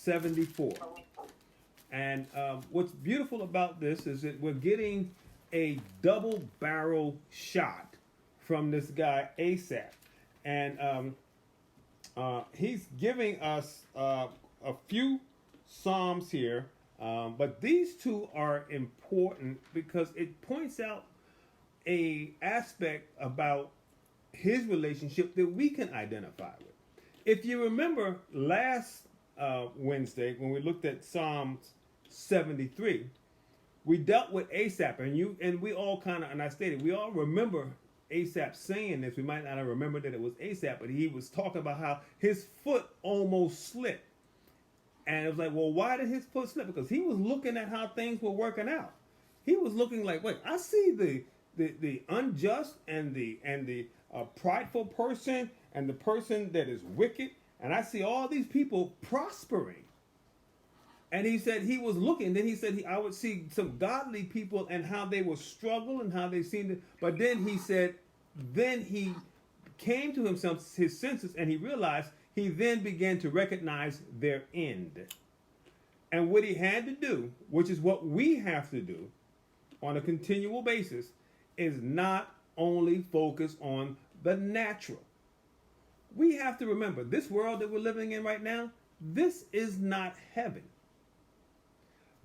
74. And what's beautiful about this is that we're getting a double barrel shot from this guy Asaph. And he's giving us a few Psalms here, but these two are important because it points out a aspect about his relationship that we can identify with. If you remember last Wednesday when we looked at Psalms 73, we dealt with Asaph, and we all kind of, and I stated, we all remember Asaph saying this. We might not have remembered that it was Asaph, but he was talking about how his foot almost slipped. And it was like, well, why did his foot slip? Because he was looking at how things were working out. He was looking like, wait, I see the unjust and the prideful person and the person that is wicked, and I see all these people prospering. And he said he was looking. Then he said I would see some godly people and how they would struggle and how they seemed to. But then he said, then he came to himself, his senses, and he realized he then began to recognize their end. And what he had to do, which is what we have to do on a continual basis, is not only focus on the natural. We have to remember this world that we're living in right now, this is not heaven.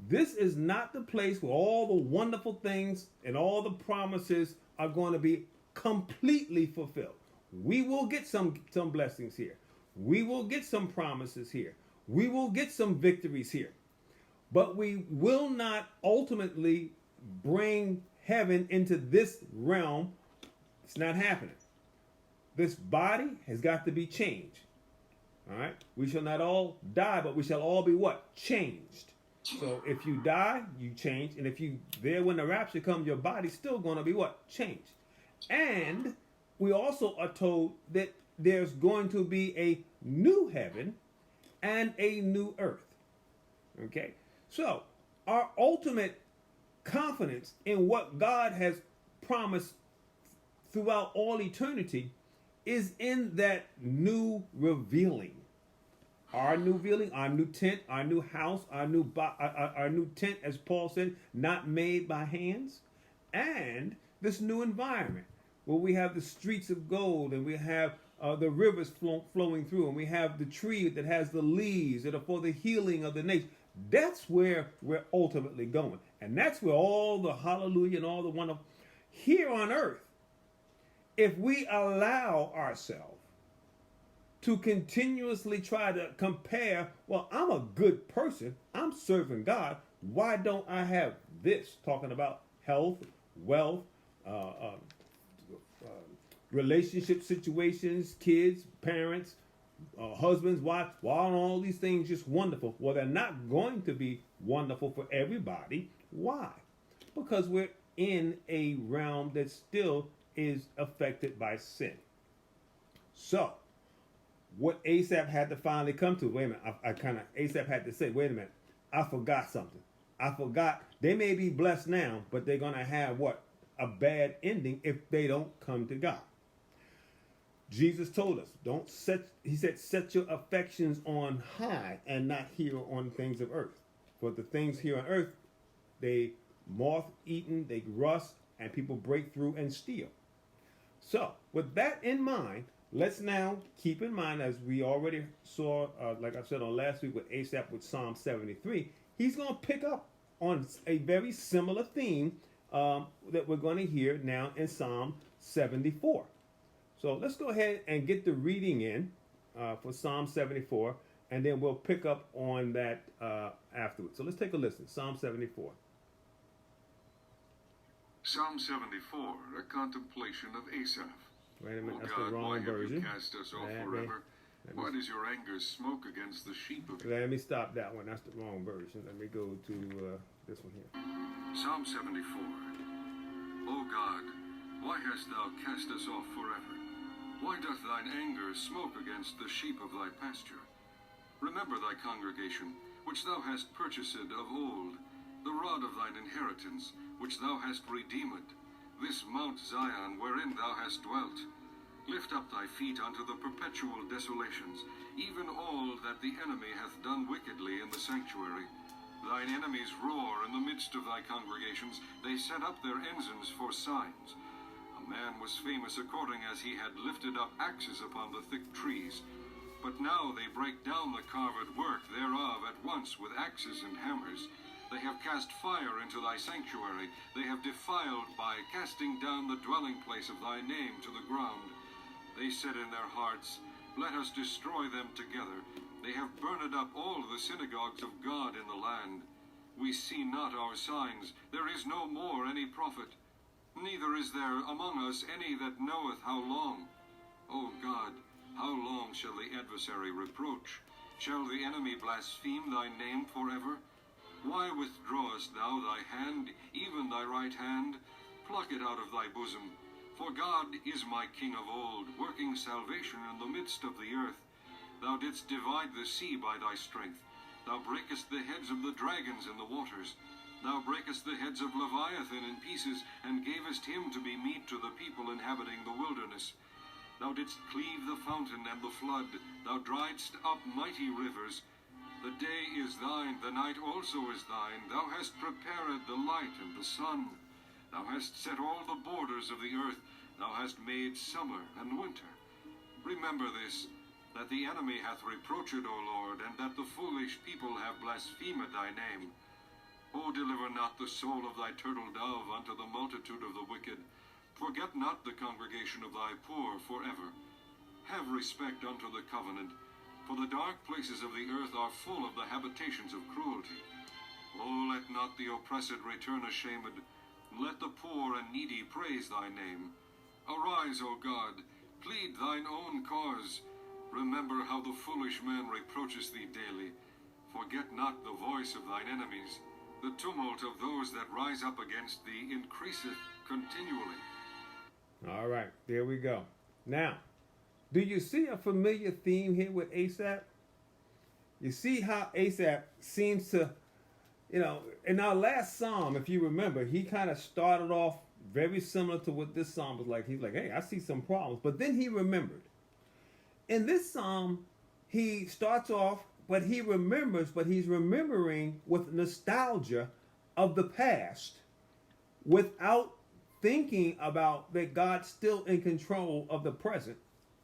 This is not the place where all the wonderful things and all the promises are going to be completely fulfilled. We will get some blessings here. We will get some promises here. We will get some victories here. But we will not ultimately bring heaven into this realm. It's not happening. This body has got to be changed. All right? We shall not all die, but we shall all be what? Changed. So if you die, you change. And if you there when the rapture comes, your body's still going to be what? Changed. And we also are told that there's going to be a new heaven and a new earth. Okay? So our ultimate confidence in what God has promised throughout all eternity is in that new revealing. Our new revealing, our new tent, our new house, our new tent, as Paul said, not made by hands, and this new environment where we have the streets of gold and we have the rivers flowing through, and we have the tree that has the leaves that are for the healing of the nation. That's where we're ultimately going. And that's where all the hallelujah and all the wonderful here on earth, if we allow ourselves to continuously try to compare, well, I'm a good person, I'm serving God, why don't I have this? Talking about health, wealth, relationship situations, kids, parents, husbands, wives, why aren't all these things just wonderful? Well, they're not going to be wonderful for everybody. Why? Because we're in a realm that still is affected by sin. So, what Asaph had to finally come to, wait a minute, Asaph had to say, wait a minute, I forgot something. I forgot, they may be blessed now, but they're going to have what? A bad ending if they don't come to God. Jesus told us, he said, set your affections on high and not here on things of earth. For the things here on earth, they moth-eaten, they rust, and people break through and steal. So, with that in mind, let's now keep in mind, as we already saw, like I said on last week with Asaph with Psalm 73, he's going to pick up on a very similar theme that we're going to hear now in Psalm 74. So let's go ahead and get the reading in for Psalm 74, and then we'll pick up on that afterwards. So let's take a listen. Psalm 74. Psalm 74, a contemplation of Asaph. Wait a minute, that's God, the wrong why version. have you cast us off forever? Why does your anger smoke against the sheep of Let me stop that one. That's the wrong version. Let me go to this one here. Psalm 74. O God, why hast thou cast us off forever? Why doth thine anger smoke against the sheep of thy pasture? Remember thy congregation, which thou hast purchased of old, the rod of thine inheritance, which thou hast redeemed, this Mount Zion wherein thou hast dwelt. Lift up thy feet unto the perpetual desolations, even all that the enemy hath done wickedly in the sanctuary. Thine enemies roar in the midst of thy congregations. They set up their ensigns for signs. A man was famous according as he had lifted up axes upon the thick trees. But now they break down the carved work thereof at once with axes and hammers. They have cast fire into thy sanctuary. They have defiled by casting down the dwelling place of thy name to the ground. They said in their hearts, Let us destroy them together. They have burned up all the synagogues of God in the land. We see not our signs. There is no more any prophet. Neither is there among us any that knoweth how long. O God, how long shall the adversary reproach? Shall the enemy blaspheme thy name forever? Why withdrawest thou thy hand, even thy right hand? Pluck it out of thy bosom. For God is my King of old, working salvation in the midst of the earth. Thou didst divide the sea by thy strength. Thou breakest the heads of the dragons in the waters. Thou breakest the heads of Leviathan in pieces, and gavest him to be meat to the people inhabiting the wilderness. Thou didst cleave the fountain and the flood. Thou driedst up mighty rivers. The day is thine, the night also is thine. Thou hast prepared the light and the sun. Thou hast set all the borders of the earth. Thou hast made summer and winter. Remember this, that the enemy hath reproached, O Lord, and that the foolish people have blasphemed thy name. O deliver not the soul of thy turtle dove unto the multitude of the wicked. Forget not the congregation of thy poor forever. Have respect unto the covenant, for the dark places of the earth are full of the habitations of cruelty. O let not the oppressed return ashamed. Let the poor and needy praise thy name. Arise, O God, plead thine own cause. Remember how the foolish man reproaches thee daily. Forget not the voice of thine enemies. The tumult of those that rise up against thee increaseth continually. All right, there we go. Now, do you see a familiar theme here with Asaph? You see how Asaph seems to, in our last psalm, if you remember, he kind of started off very similar to what this psalm was like. He's like, hey, I see some problems. But then he remembered. In this psalm, he starts off, but he remembers, but he's remembering with nostalgia of the past without thinking about that God's still in control of the present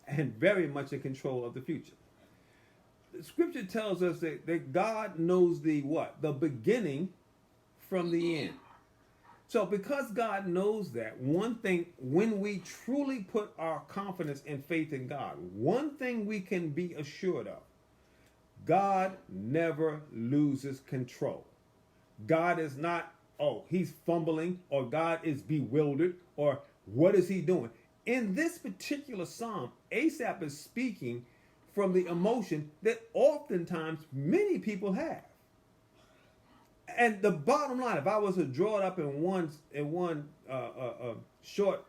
and very much in control of the future. The scripture tells us that God knows the what? The beginning from the end. So because God knows that, one thing, when we truly put our confidence and faith in God, one thing we can be assured of, God never loses control. God is not, he's fumbling, or God is bewildered, or what is he doing? In this particular psalm, Asaph is speaking from the emotion that oftentimes many people have. And the bottom line, if I was to draw it up in one short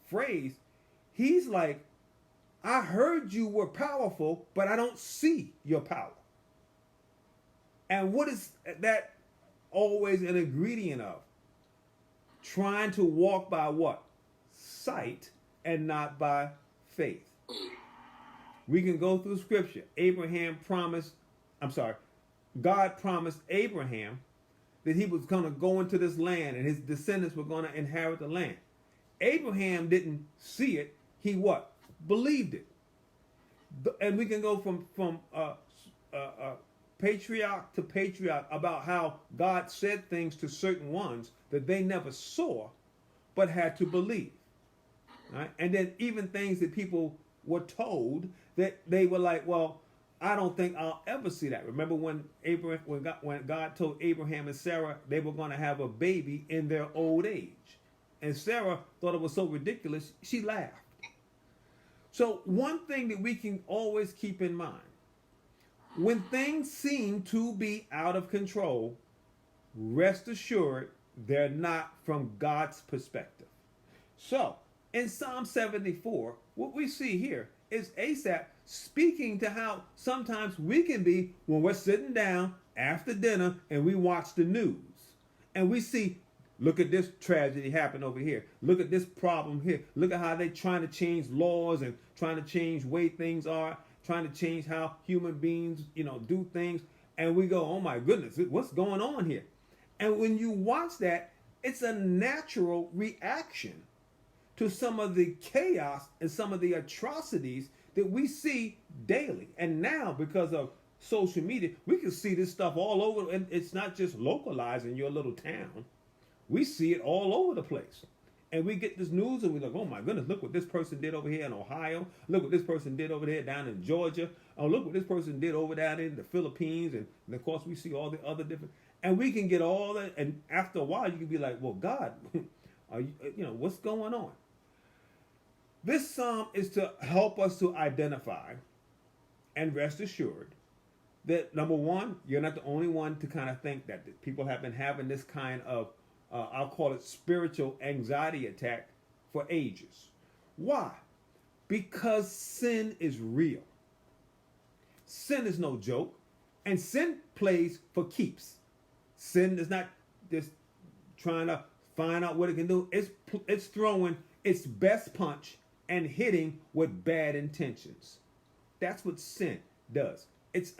phrase, he's like, I heard you were powerful, but I don't see your power. And what is that always an ingredient of? Trying to walk by what? Sight and not by faith. We can go through scripture. God promised Abraham that he was going to go into this land and his descendants were going to inherit the land. Abraham didn't see it. He what? Believed it. And we can go from patriarch to patriarch about how God said things to certain ones that they never saw but had to believe. Right? And then even things that people were told that they were like, well, I don't think I'll ever see that. Remember when God told Abraham and Sarah they were going to have a baby in their old age. And Sarah thought it was so ridiculous, she laughed. So one thing that we can always keep in mind, when things seem to be out of control, rest assured they're not from God's perspective. So in Psalm 74, what we see here is Asaph speaking to how sometimes we can be when we're sitting down after dinner and we watch the news and we see, look at this tragedy happen over here. Look at this problem here. Look at how they're trying to change laws and trying to change way things are, trying to change how human beings, do things. And we go, oh my goodness, what's going on here? And when you watch that, it's a natural reaction to some of the chaos and some of the atrocities that we see daily. And now, because of social media, we can see this stuff all over, and it's not just localized in your little town. We see it all over the place. And we get this news and we're like, oh my goodness, look what this person did over here in Ohio. Look what this person did over there down in Georgia. Oh, look what this person did over down in the Philippines. And of course, we see all the other different, and we can get all that. And after a while, you can be like, well, God, what's going on? This psalm is to help us to identify and rest assured that, number one, you're not the only one to kind of think that people have been having this kind of, I'll call it spiritual anxiety attack for ages. Why? Because sin is real. Sin is no joke. And sin plays for keeps. Sin is not just trying to find out what it can do. It's throwing its best punch and hitting with bad intentions. That's what sin does. It's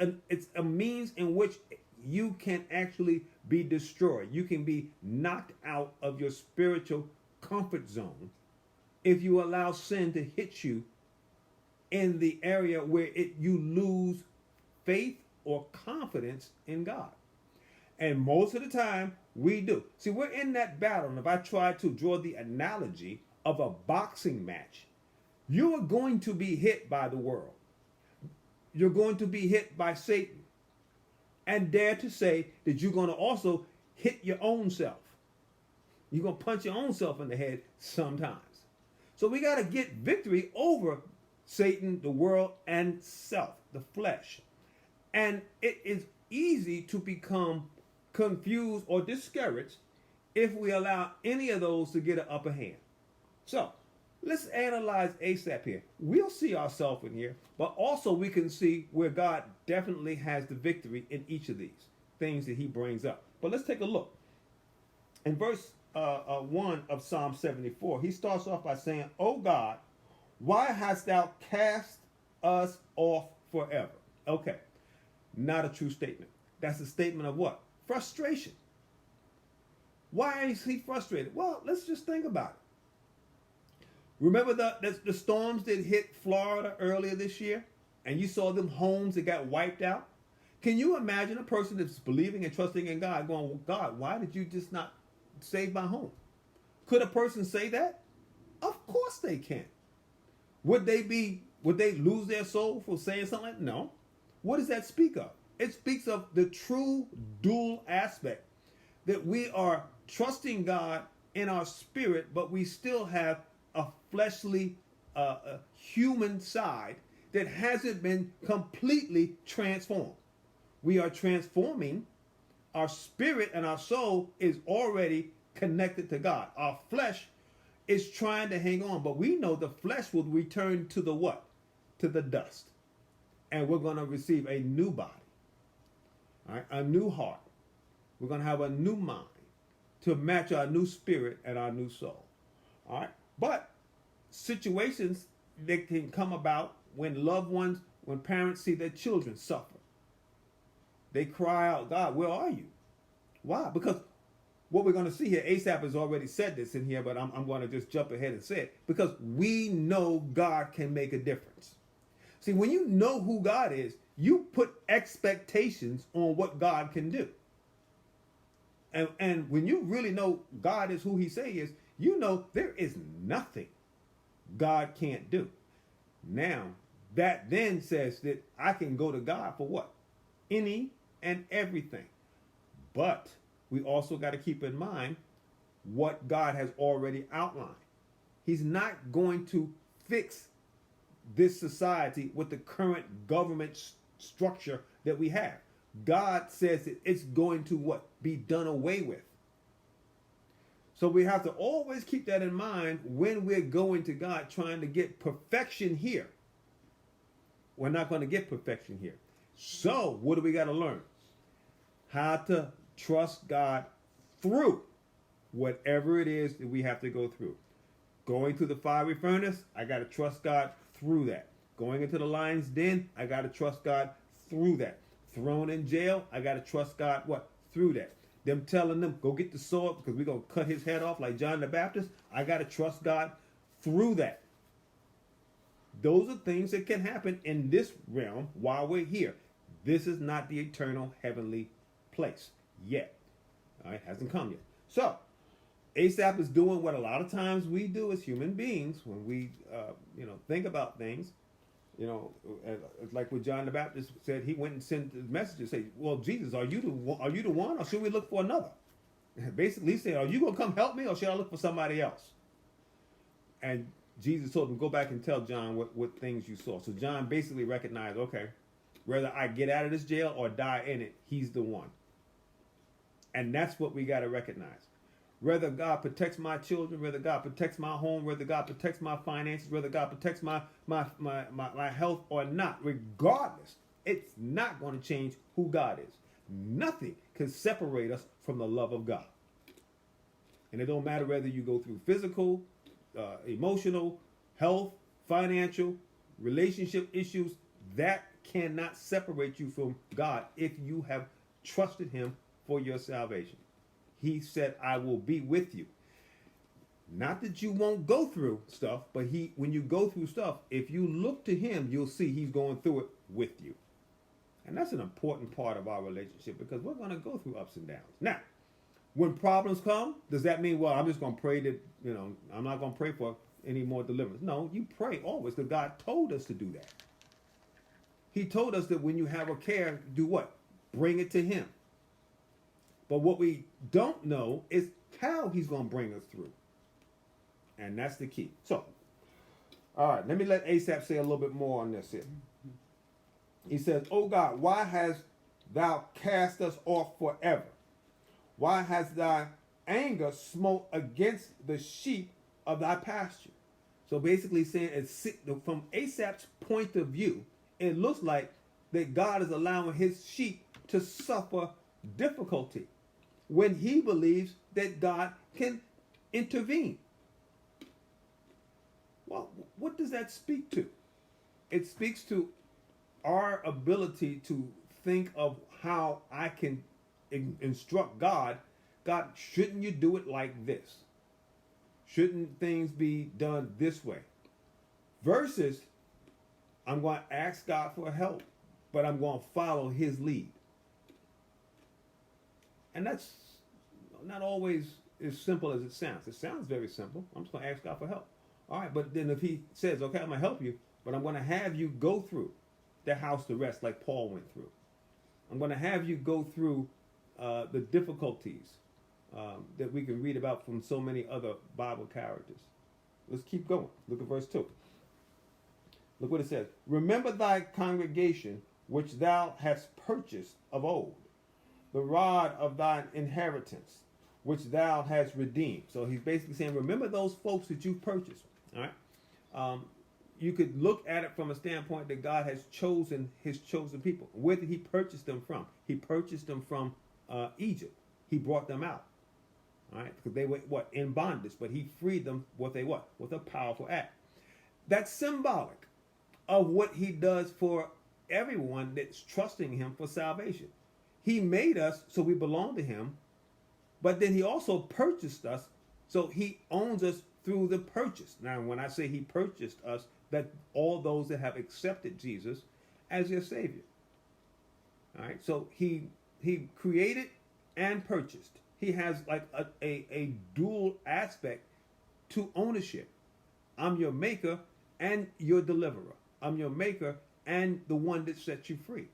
a means in which you can actually be destroyed. You can be knocked out of your spiritual comfort zone if you allow sin to hit you in the area where you lose faith or confidence in God. And most of the time, we do. See, we're in that battle. And if I try to draw the analogy of a boxing match, you are going to be hit by the world. You're going to be hit by Satan. And dare to say that you're going to also hit your own self. You're going to punch your own self in the head sometimes. So we got to get victory over Satan, the world, and self, the flesh. And it is easy to become confused or discouraged if we allow any of those to get an upper hand. So let's analyze ASAP here. We'll see ourselves in here, but also we can see where God definitely has the victory in each of these things that he brings up. But let's take a look. In verse 1 of Psalm 74, he starts off by saying, "O God, why hast thou cast us off forever?" Okay, not a true statement. That's a statement of what? Frustration. Why is he frustrated? Well, let's just think about it. Remember the storms that hit Florida earlier this year? And you saw them homes that got wiped out? Can you imagine a person that's believing and trusting in God going, well, God, why did you just not save my home? Could a person say that? Of course they can. Would they lose their soul for saying something like that? No. What does that speak of? It speaks of the true dual aspect that we are trusting God in our spirit, but we still have a fleshly, human side that hasn't been completely transformed. We are transforming. Our spirit and our soul is already connected to God. Our flesh is trying to hang on, but we know the flesh will return to the what? To the dust. And we're going to receive a new body, all right? A new heart. We're going to have a new mind to match our new spirit and our new soul, all right? But situations that can come about when loved ones, when parents see their children suffer, they cry out, God, where are you? Why? Because what we're going to see here, Asaph has already said this in here, but I'm going to just jump ahead and say it, because we know God can make a difference. See, when you know who God is, you put expectations on what God can do. And when you really know God is who he say he is, you know there is nothing God can't do. Now, that then says that I can go to God for what? Any and everything. But we also got to keep in mind what God has already outlined. He's not going to fix this society with the current government structure that we have. God says that it's going to what? Be done away with. So we have to always keep that in mind when we're going to God trying to get perfection here. We're not going to get perfection here. So what do we got to learn? How to trust God through whatever it is that we have to go through. Going through the fiery furnace, I got to trust God through that. Going into the lion's den, I got to trust God through that. Thrown in jail, I got to trust God what? Through that. Them telling them, go get the sword because we're going to cut his head off like John the Baptist, I got to trust God through that. Those are things that can happen in this realm while we're here. This is not the eternal heavenly place yet. All right, hasn't come yet. So, ASAP is doing what a lot of times we do as human beings when we, think about things. It's like what John the Baptist said. He went and sent the message to say, "Well, Jesus, are you the one, or should we look for another?" Basically, he said, "Are you gonna come help me, or should I look for somebody else?" And Jesus told him, "Go back and tell John what things you saw." So John basically recognized, okay, whether I get out of this jail or die in it, he's the one. And that's what we got to recognize. Whether God protects my children, whether God protects my home, whether God protects my finances, whether God protects my health or not, regardless, it's not going to change who God is. Nothing can separate us from the love of God. And it don't matter whether you go through physical, emotional, health, financial, relationship issues, that cannot separate you from God if you have trusted him for your salvation. He said, I will be with you. Not that you won't go through stuff, but when you go through stuff, if you look to him, you'll see he's going through it with you. And that's an important part of our relationship because we're going to go through ups and downs. Now, when problems come, does that mean, well, I'm just going to pray that, I'm not going to pray for any more deliverance? No, you pray always because God told us to do that. He told us that when you have a care, do what? Bring it to him. But what we don't know is how he's going to bring us through. And that's the key. So, all right, let me let ASAP say a little bit more on this here. He says, "Oh God, why hast thou cast us off forever? Why has thy anger smote against the sheep of thy pasture?" So basically saying, from ASAP's point of view, it looks like that God is allowing his sheep to suffer difficulty when he believes that God can intervene. Well, what does that speak to? It speaks to our ability to think of how I can instruct God. God, shouldn't you do it like this? Shouldn't things be done this way? Versus, I'm going to ask God for help, but I'm going to follow his lead. And that's not always as simple as it sounds. It sounds very simple. I'm just going to ask God for help. All right, but then if he says, okay, I'm going to help you, but I'm going to have you go through the house to rest like Paul went through. I'm going to have you go through the difficulties that we can read about from so many other Bible characters. Let's keep going. Look at verse 2. Look what it says. "Remember thy congregation, which thou hast purchased of old, the rod of thine inheritance, which thou hast redeemed." So he's basically saying, remember those folks that you purchased. All right. You could look at it from a standpoint that God has chosen his chosen people. Where did he purchase them from? He purchased them from Egypt. He brought them out. All right, because they were in bondage, but he freed them with a powerful act. That's symbolic of what he does for everyone that's trusting him for salvation. He made us so we belong to him, but then he also purchased us, so he owns us through the purchase. Now, when I say he purchased us, that all those that have accepted Jesus as their Savior. All right, so he created and purchased. He has like a dual aspect to ownership. I'm your maker and your deliverer. I'm your maker and the one that sets you free.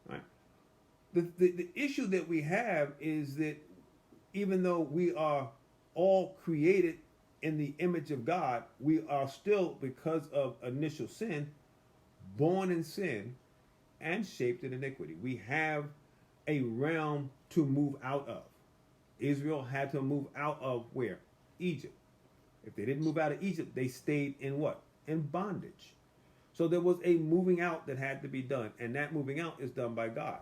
All right. The issue that we have is that even though we are all created in the image of God, we are still, because of initial sin, born in sin and shaped in iniquity. We have a realm to move out of. Israel had to move out of where? Egypt. If they didn't move out of Egypt, they stayed in what? In bondage. So there was a moving out that had to be done, and that moving out is done by God.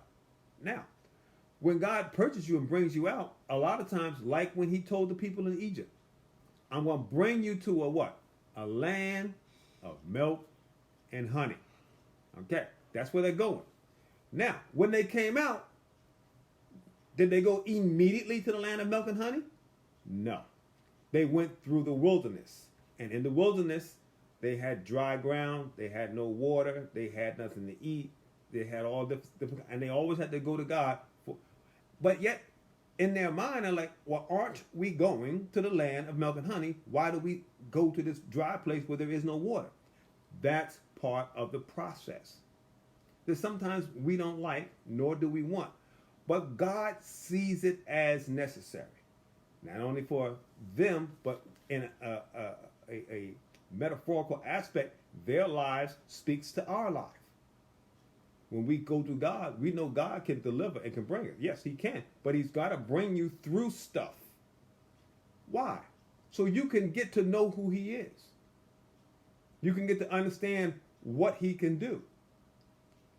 Now, when God purchases you and brings you out, a lot of times, like when he told the people in Egypt, I'm going to bring you to a what? A land of milk and honey. Okay, that's where they're going. Now, when they came out, did they go immediately to the land of milk and honey? No. They went through the wilderness. And in the wilderness, they had dry ground, they had no water, they had nothing to eat, they had all different, and they always had to go to God. But yet, in their mind, they're like, well, aren't we going to the land of milk and honey? Why do we go to this dry place where there is no water? That's part of the process that sometimes we don't like, nor do we want. But God sees it as necessary, not only for them, but in a metaphorical aspect. Their lives speaks to our life. When we go to God, we know God can deliver and can bring it. Yes, he can, but he's got to bring you through stuff. Why? So you can get to know who he is. You can get to understand what he can do.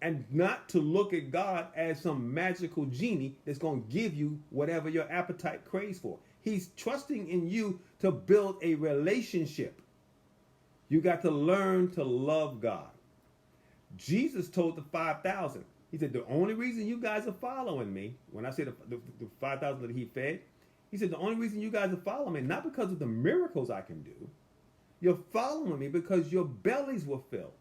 And not to look at God as some magical genie that's going to give you whatever your appetite craves for. He's trusting in you to build a relationship. You got to learn to love God. Jesus told the 5,000, he said, the only reason you guys are following me, when I say the 5,000 that he fed, he said, the only reason you guys are following me, not because of the miracles I can do, you're following me because your bellies were filled.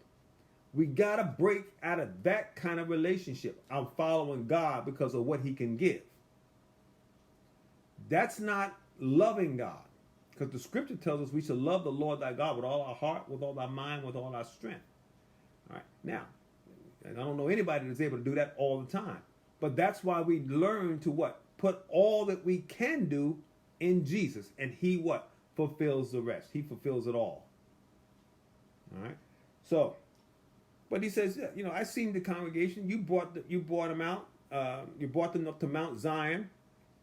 We got to break out of that kind of relationship. I'm following God because of what he can give. That's not loving God. Because the scripture tells us we should love the Lord thy God with all our heart, with all our mind, with all our strength. All right. Now, and I don't know anybody that's able to do that all the time. But that's why we learn to what? Put all that we can do in Jesus. And he what? Fulfills the rest. He fulfills it all. All right. So, but he says, you know, I seen the congregation. You brought them out. You brought them up to Mount Zion,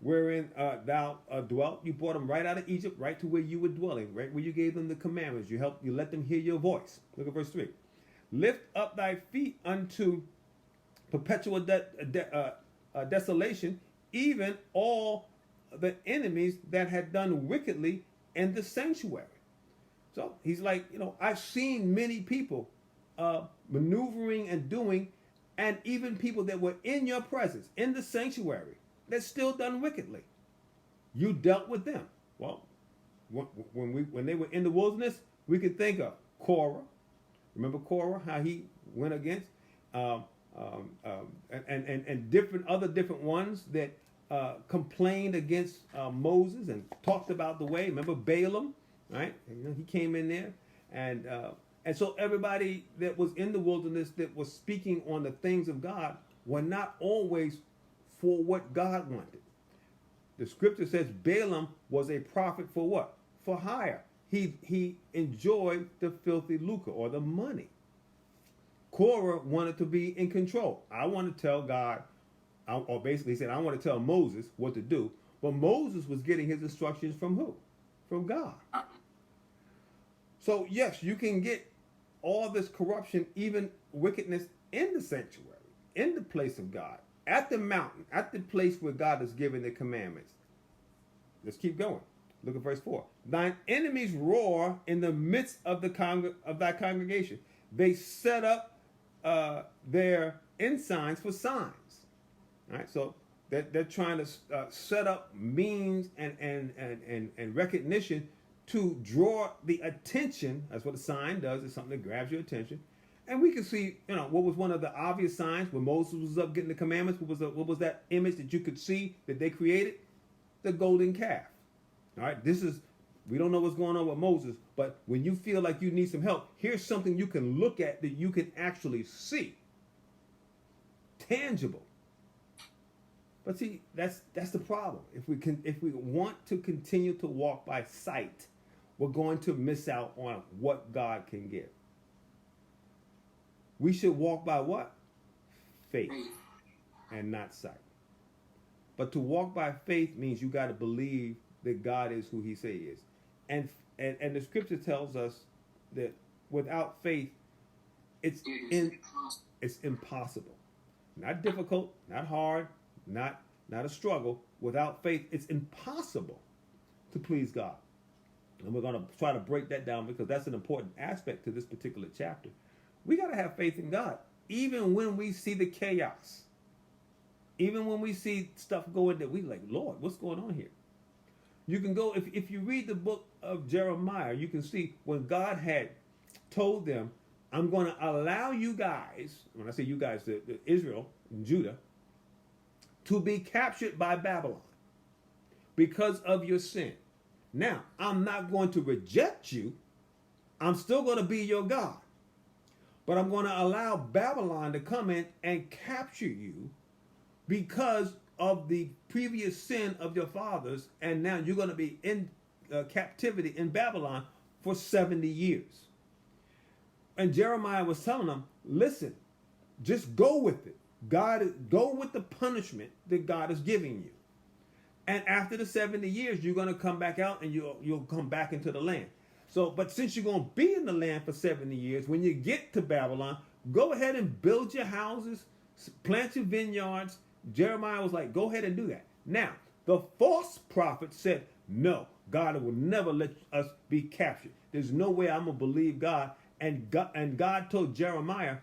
wherein thou dwelt. You brought them right out of Egypt, right to where you were dwelling, right where you gave them the commandments. You let them hear your voice. Look at verse 3. Lift up thy feet unto perpetual desolation, even all the enemies that had done wickedly in the sanctuary. So he's like, you know, I've seen many people maneuvering and doing, and even people that were in your presence, in the sanctuary, that still done wickedly. You dealt with them. Well, when they were in the wilderness, we could think of Korah. Remember Korah, how he went against, and different ones that complained against Moses and talked about the way. Remember Balaam, right? You know, he came in there, and so everybody that was in the wilderness that was speaking on the things of God were not always for what God wanted. The scripture says Balaam was a prophet for what? For hire. He enjoyed the filthy lucre or the money. Korah wanted to be in control. I want to tell God, or basically he said, I want to tell Moses what to do. But Moses was getting his instructions from who? From God. So yes, you can get all this corruption, even wickedness in the sanctuary, in the place of God, at the mountain, at the place where God has given the commandments. Let's keep going. Look at verse 4. Thine enemies roar in the midst of thy congregation. They set up their ensigns for signs. All right, so they're trying to set up means and recognition to draw the attention. That's what a sign does. It's something that grabs your attention. And we can see, you know, what was one of the obvious signs when Moses was up getting the commandments. What was that image that you could see that they created? The golden calf. All right, we don't know what's going on with Moses, but when you feel like you need some help, here's something you can look at that you can actually see. Tangible. But see, that's the problem. If we want to continue to walk by sight, we're going to miss out on what God can give. We should walk by what? Faith and not sight. But to walk by faith means you got to believe that God is who he say he is. And the scripture tells us that without faith, it's impossible. Not difficult, not hard, not a struggle. Without faith, it's impossible to please God. And we're going to try to break that down because that's an important aspect to this particular chapter. We got to have faith in God, even when we see the chaos, even when we see stuff going that we like, Lord, what's going on here? You can go, if you read the book of Jeremiah, you can see when God had told them, I'm going to allow you guys, when I say you guys, the Israel and Judah, to be captured by Babylon because of your sin. Now, I'm not going to reject you. I'm still going to be your God. But I'm going to allow Babylon to come in and capture you because of the previous sin of your fathers. And now you're going to be in captivity in Babylon for 70 years. And Jeremiah was telling them, listen, just go with it. Go with the punishment that God is giving you. And after the 70 years, you're going to come back out and you'll come back into the land. So, but since you're going to be in the land for 70 years, when you get to Babylon, go ahead and build your houses, plant your vineyards. Jeremiah was like, go ahead and do that. Now, the false prophet said, no, God will never let us be captured. There's no way I'm going to believe God. And God told Jeremiah,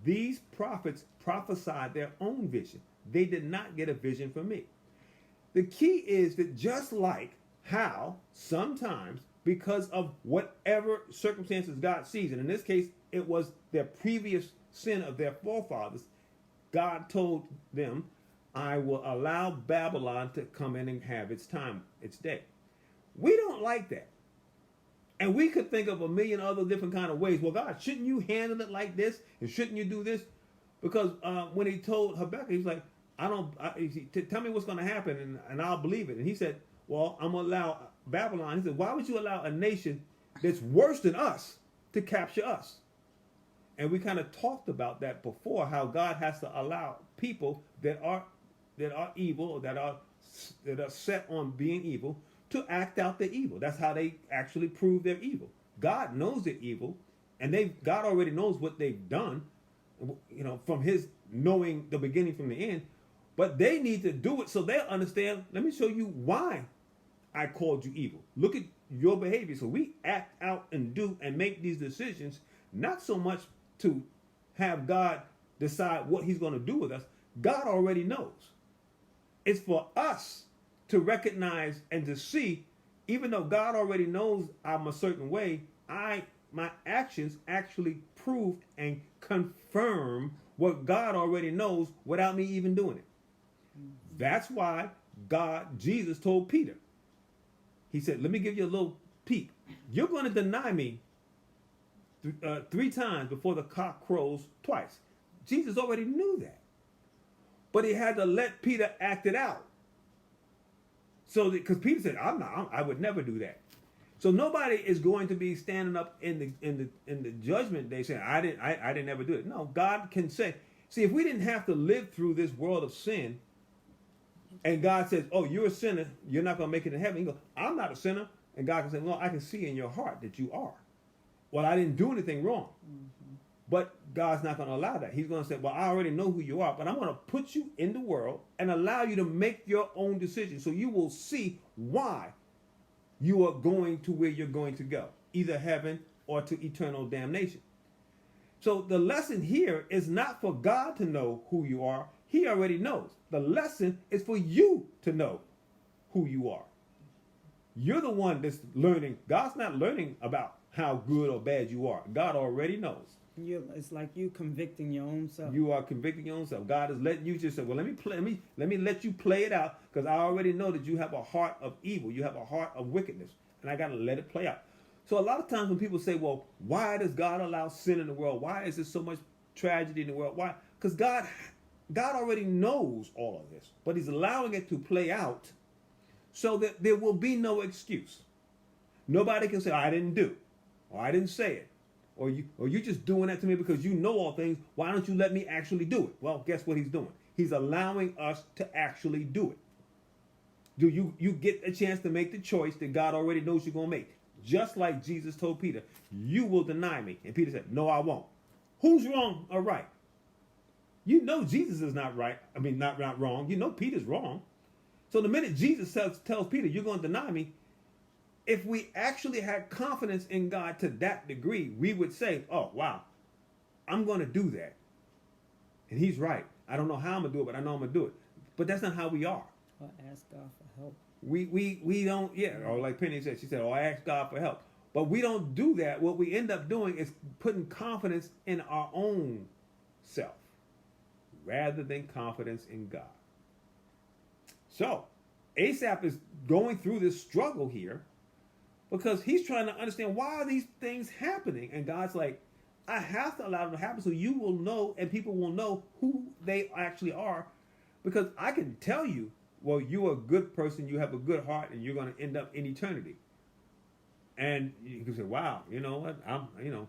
these prophets prophesied their own vision. They did not get a vision from me. The key is that just like how sometimes, because of whatever circumstances God sees, and in this case, it was their previous sin of their forefathers, God told them, I will allow Babylon to come in and have its time, its day. We don't like that. And we could think of a million other different kind of ways. Well, God, shouldn't you handle it like this? And shouldn't you do this? Because when he told Habakkuk, he was like, tell me what's going to happen and I'll believe it. And he said, well, I'm going to allow Babylon. He said, why would you allow a nation that's worse than us to capture us? And we kind of talked about that before, how God has to allow people that are evil, or that are set on being evil, to act out the evil. That's how they actually prove they're evil. God knows they're evil, and God already knows what they've done, from his knowing the beginning from the end. But they need to do it so they'll understand, let me show you why I called you evil. Look at your behavior. So we act out and do and make these decisions, not so much to have God decide what he's going to do with us. God already knows. It's for us to recognize and to see, even though God already knows I'm a certain way, my actions actually prove and confirm what God already knows without me even doing it. That's why Jesus told Peter, he said, let me give you a little peek. You're going to deny me 3 times before the cock crows twice. Jesus already knew that. But he had to let Peter act it out. So, because Peter said, I would never do that. So nobody is going to be standing up in the judgment day saying, I didn't ever do it. No, God can say, see, if we didn't have to live through this world of sin, and God says, oh, you're a sinner, you're not going to make it in heaven. He goes, I'm not a sinner. And God can say, well, I can see in your heart that you are. Well, I didn't do anything wrong. Mm-hmm. But God's not going to allow that. He's going to say, well, I already know who you are, but I'm going to put you in the world and allow you to make your own decision, so you will see why you are going to where you're going to go, either heaven or to eternal damnation. So the lesson here is not for God to know who you are. He already knows. The lesson is for you to know who you are. You're the one that's learning. God's not learning about how good or bad you are. God already knows. It's like you convicting your own self. You are convicting your own self. God is letting you just say, well, let me let you play it out, because I already know that you have a heart of evil. You have a heart of wickedness, and I got to let it play out. So a lot of times when people say, well, why does God allow sin in the world? Why is there so much tragedy in the world? Why? Because God already knows all of this, but he's allowing it to play out so that there will be no excuse. Nobody can say, I didn't do, or I didn't say it. Or you're just doing that to me because you know all things. Why don't you let me actually do it? Well, guess what he's doing? He's allowing us to actually do it. Do you get a chance to make the choice that God already knows you're going to make? Just like Jesus told Peter, you will deny me. And Peter said, no, I won't. Who's wrong or right? You know Jesus is not right. I mean, not wrong. You know Peter's wrong. So the minute Jesus tells Peter, you're going to deny me, if we actually had confidence in God to that degree, we would say, oh, wow, I'm going to do that. And he's right. I don't know how I'm going to do it, but I know I'm going to do it. But that's not how we are. Or ask God for help. We don't, yeah, or like Penny said, she said, oh, I ask God for help. But we don't do that. What we end up doing is putting confidence in our own self rather than confidence in God. So, Asaph is going through this struggle here because he's trying to understand, why are these things happening? And God's like, I have to allow them to happen so you will know and people will know who they actually are, because I can tell you, well, you're a good person, you have a good heart, and you're going to end up in eternity. And you can say, wow, you know what?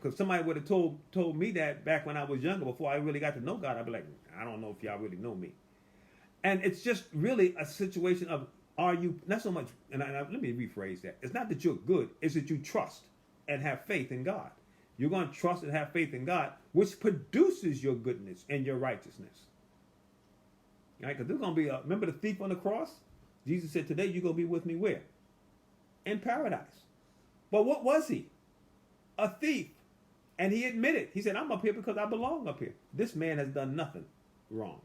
Because somebody would have told me that back when I was younger, before I really got to know God, I'd be like, I don't know if y'all really know me. And it's just really a situation of, are you, not so much, and let me rephrase that. It's not that you're good, it's that you trust and have faith in God. You're going to trust and have faith in God, which produces your goodness and your righteousness. Right? Because there's going to be remember the thief on the cross? Jesus said, today you're going to be with me where? In paradise. But what was he? A thief. And he admitted, he said, I'm up here because I belong up here. This man has done nothing wrong.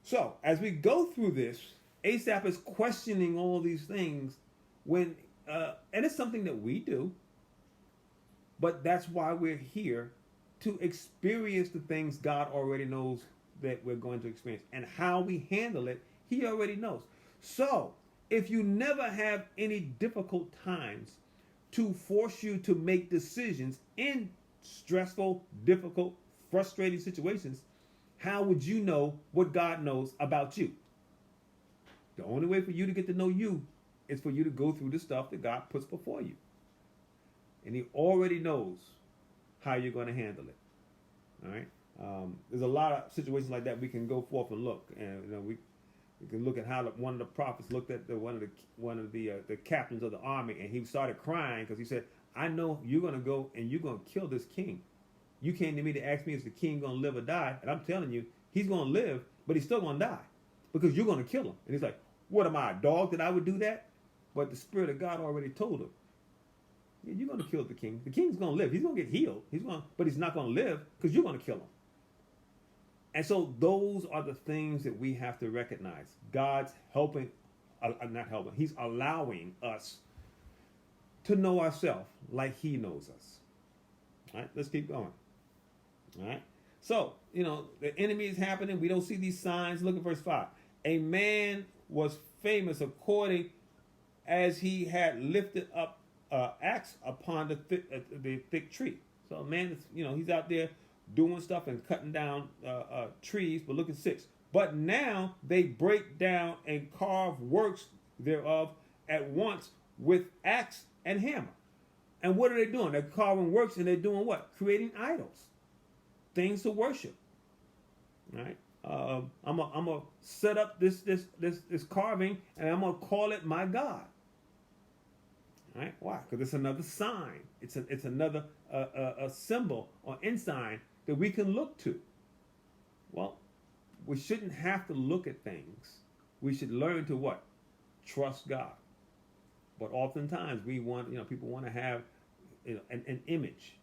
So, as we go through this, Asaph is questioning all these things when, and it's something that we do, but that's why we're here, to experience the things God already knows that we're going to experience. And how we handle it, he already knows. So, if you never have any difficult times to force you to make decisions in stressful, difficult, frustrating situations, how would you know what God knows about you? The only way for you to get to know you is for you to go through the stuff that God puts before you. And he already knows how you're going to handle it. All right? There's a lot of situations like that we can go forth and look. And we can look at how one of the prophets looked at one of the captains of the army, and he started crying because he said, I know you're going to go and you're going to kill this king. You came to me to ask me, is the king going to live or die? And I'm telling you, he's going to live, but he's still going to die because you're going to kill him. And he's like, what am I, a dog that I would do that? But the Spirit of God already told him, yeah, you're going to kill the king. The king's going to live. He's going to get healed. But he's not going to live because you're going to kill him. And so those are the things that we have to recognize. God's helping, not helping, he's allowing us to know ourselves like he knows us. All right, let's keep going. All right. So, the enemy is happening. We don't see these signs. Look at verse 5. A man was famous according as he had lifted up axe upon the thick tree. So a man is, he's out there doing stuff and cutting down trees. But look at 6. But now they break down and carve works thereof at once with axe and hammer. And what are they doing? They're carving works, and they're doing what? Creating idols, things to worship. Right? I'm gonna set up this carving, and I'm gonna call it my God. Right? Why? Because it's another sign. It's another a symbol or ensign that we can look to. Well, we shouldn't have to look at things. We should learn to what? Trust God. But oftentimes we want, people want to have an image.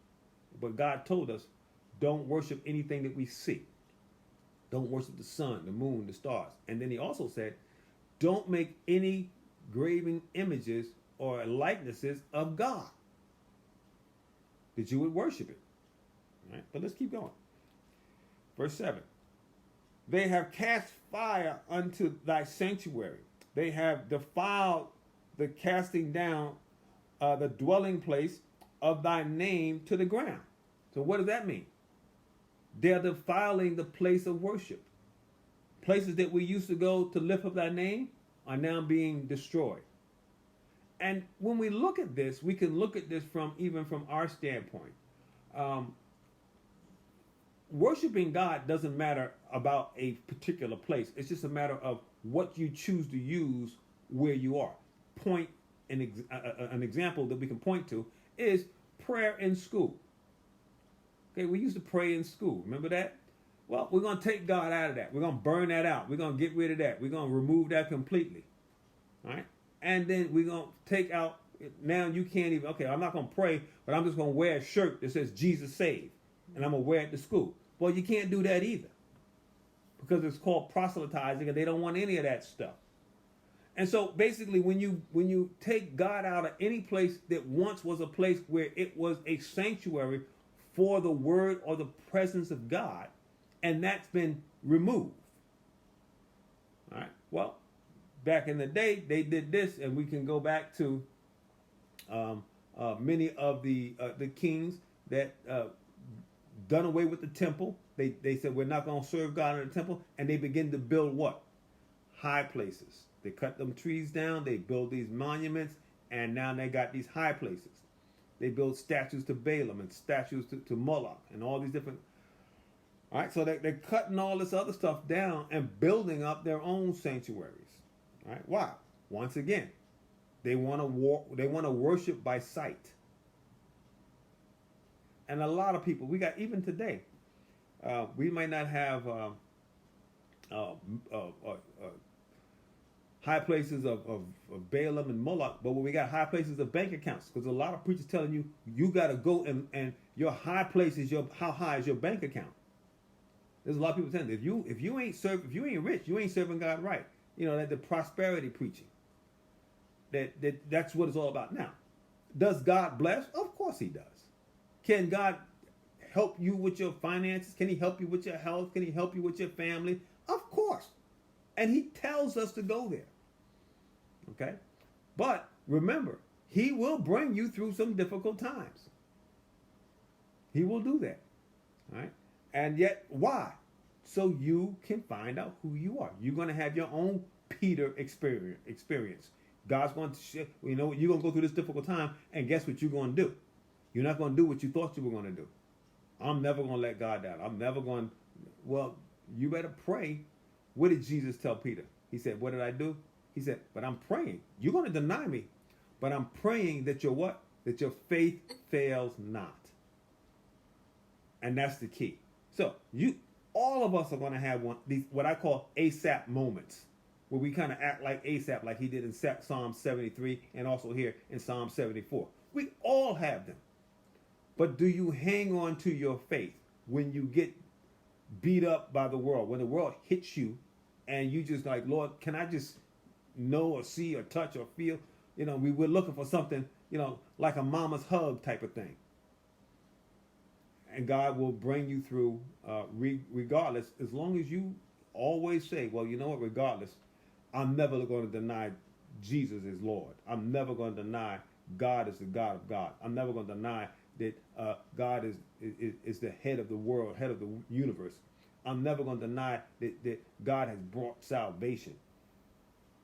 But God told us, don't worship anything that we see. Don't worship the sun, the moon, the stars. And then he also said, don't make any graven images or likenesses of God, that you would worship it. All right, but let's keep going. Verse 7. They have cast fire unto thy sanctuary. They have defiled the casting down, the dwelling place of thy name to the ground. So what does that mean? They're defiling the place of worship. Places that we used to go to lift up thy name are now being destroyed. And when we look at this, we can look at this even from our standpoint. Worshiping God doesn't matter about a particular place. It's just a matter of what you choose to use where you are. An example that we can point to is prayer in school. Okay, we used to pray in school. Remember that? Well, we're going to take God out of that. We're going to burn that out. We're going to get rid of that. We're going to remove that completely. All right? And then we're going to take out, now you can't even, okay, I'm not going to pray, but I'm just going to wear a shirt that says Jesus saved. and I'm going to wear it to school. Well, you can't do that either, because it's called proselytizing, and they don't want any of that stuff. And so basically, when you take God out of any place that once was a place where it was a sanctuary for the word or the presence of God, and that's been removed. All right. Well, back in the day, they did this, and we can go back to many of the kings that done away with the temple. They said, we're not going to serve God in the temple, and they begin to build what? High places. They cut them trees down, they build these monuments, and now they got these high places. They build statues to Balaam and statues to Moloch and all these different. All right, so they're cutting all this other stuff down and building up their own sanctuaries. All right, why? Once again, they want to worship by sight. And a lot of people, we got even today, we might not have high places of Balaam and Moloch, but we got high places of bank accounts, because a lot of preachers telling you got to go and your high place is how high is your bank account. There's a lot of people saying if you ain't rich, you ain't serving God right. You know, that the prosperity preaching. That's what it's all about. Now, does God bless? Of course He does. Can God help you with your finances? Can He help you with your health? Can He help you with your family? Of course. And He tells us to go there. Okay? But remember, He will bring you through some difficult times. He will do that. All right? And yet, why? So you can find out who you are. You're going to have your own Peter experience. God's going to, you're going to go through this difficult time, and guess what you're going to do? You're not going to do what you thought you were going to do. I'm never going to let God down. I'm never going to, well, you better pray. What did Jesus tell Peter? He said, what did I do? He said, but I'm praying. You're going to deny me, but I'm praying that your what? That your faith fails not. And that's the key. So all of us are going to have these what I call ASAP moments, where we kind of act like ASAP, like he did in Psalm 73 and also here in Psalm 74. We all have them. But do you hang on to your faith when you get beat up by the world, when the world hits you and you just like, Lord, can I just know or see or touch or feel? We're looking for something, like a mama's hug type of thing. And God will bring you through regardless, as long as you always say, well, you know what, regardless, I'm never going to deny Jesus is Lord. I'm never going to deny God is the God of God. I'm never going to deny that God is the head of the world, head of the universe. I'm never going to deny that God has brought salvation.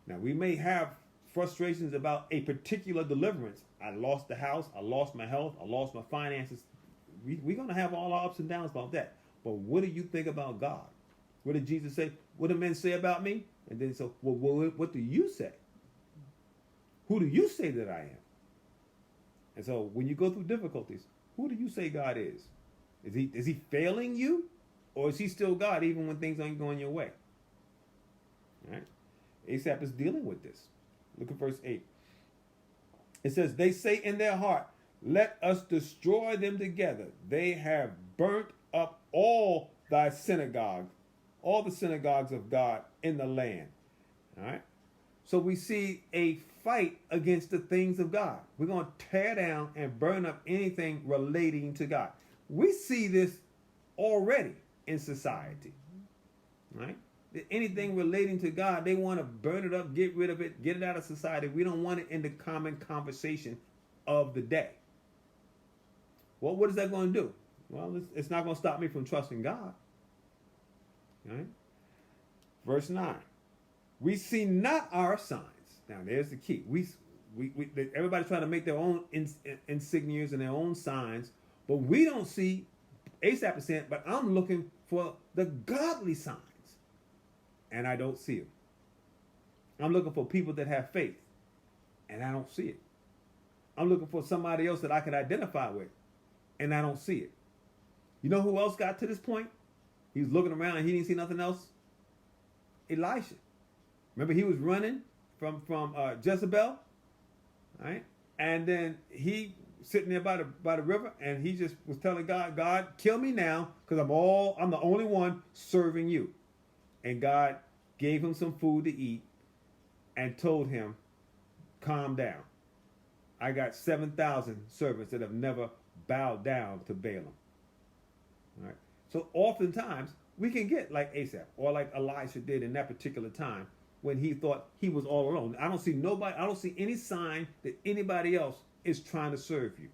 Now, we may have frustrations about a particular deliverance. I lost the house. I lost my health. I lost my finances. We're going to have all our ups and downs about that. But what do you think about God? What did Jesus say? What do men say about me? And then so, well, what do you say? Who do you say that I am? And so when you go through difficulties, who do you say God is? Is he failing you? Or is he still God even when things aren't going your way? All right? Asaph is dealing with this. Look at verse 8. It says, they say in their heart, let us destroy them together. They have burnt up all thy synagogues, all the synagogues of God in the land. All right? So we see a fight against the things of God. We're going to tear down and burn up anything relating to God. We see this already in society. Right? Anything relating to God, they want to burn it up, get rid of it, get it out of society. We don't want it in the common conversation of the day. Well, what is that going to do? Well, it's not going to stop me from trusting God. Right? Verse 9. We see not our signs. Now, there's the key. Everybody's trying to make their own insignias and their own signs, but we don't see, Asaph is saying, but I'm looking for the godly signs, and I don't see them. I'm looking for people that have faith, and I don't see it. I'm looking for somebody else that I can identify with, and I don't see it. You know who else got to this point? He was looking around and he didn't see nothing else? Elisha. Remember, he was running from Jezebel, right? And then he sitting there by the river, and he just was telling God, God, kill me now, because I'm the only one serving you. And God gave him some food to eat and told him, calm down. I got 7,000 servants that have never bowed down to Balaam. All right. So oftentimes we can get like Asaph or like Elisha did in that particular time when he thought he was all alone. I don't see any sign that anybody else is trying to serve you.